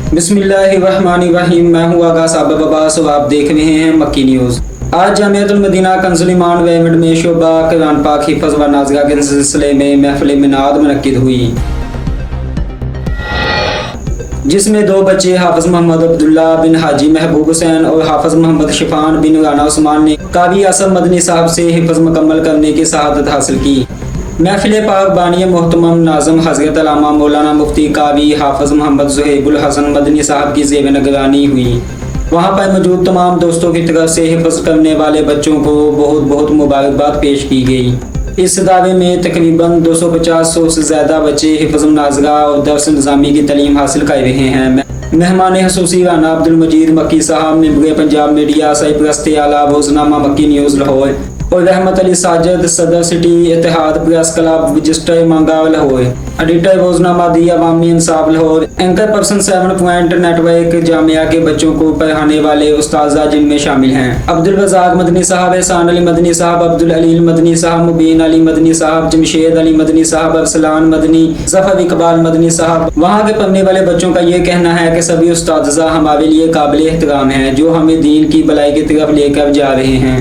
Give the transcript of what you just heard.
बिस्मिल्लाहिर्रहमानिर्रहीम। मैं हूँ आगा साबिब अब्बास और आप देख रहे हैं मक्की न्यूज़। आज जामियतुल मदीना कंजुल ईमान वेमेंट में शोबा कुरान पाक हिफ्ज़ व नाज़िला के सिलसिले में महफ़िल मिनाद मुनक्किद हुई, जिसमें दो बच्चे हाफ़िज़ मोहम्मद अब्दुल्ला बिन हाजी महबूब हुसैन और हाफ़िज़ मोहम्मद शिफान बिन राना उस्मान ने कावी असद मदनी साहब से हिफ्ज़ मुकम्मल करने की शहादत हासिल की। महफिल पाक बानी मोहतरम नाज़िम हज़रत अल्लामा मौलाना मुफ्ती कावी हाफ़िज़ मोहम्मद ज़ुहैबुल हसन मदनी साहब की ज़ेब निगरानी हुई। वहाँ पर मौजूद तमाम दोस्तों की तरफ से हिफ्ज़ करने वाले बच्चों को बहुत बहुत मुबारकबाद पेश की गई। इस दावे में तकरीबन 250 से ज़्यादा बच्चे हिफ्ज़ नाज़िला और दर्स निज़ामी की तालीम हासिल कर रहे हैं। मेहमान खसूसी राना अब्दुल मजीद मक्की साहब, मेंबर पंजाब मीडिया, सरपरस्त आला रोज़नामा मक्की न्यूज़ लाहौर, और रहमत अली साजिद सदर city Ittehad press club register मंगाव लाहौर, एडिटर रोज़नामा the Awami Insaf Lahore, anchor person 7 point network Jamia के बच्चों को पढ़ाने वाले उस्ताज़ा जिनमें शामिल हैं अब्दुल रज़ाक मदनी साहब, एहसान अली मदनी साहब, अब्दुल अलील मदनी साहब, मुबीन अली मदनी साहब, जमशेद अली मदनी साहब, अरसलान मदनी, ज़फ़र इकबाल मदनी साहब। वहाँ के पढ़ने वाले बच्चों का ये कहना है कि सभी उस्ताज़ा हमारे लिए काबिल एहतराम हैं, जो हमें दीन की भलाई की तरफ लेकर जा रहे हैं।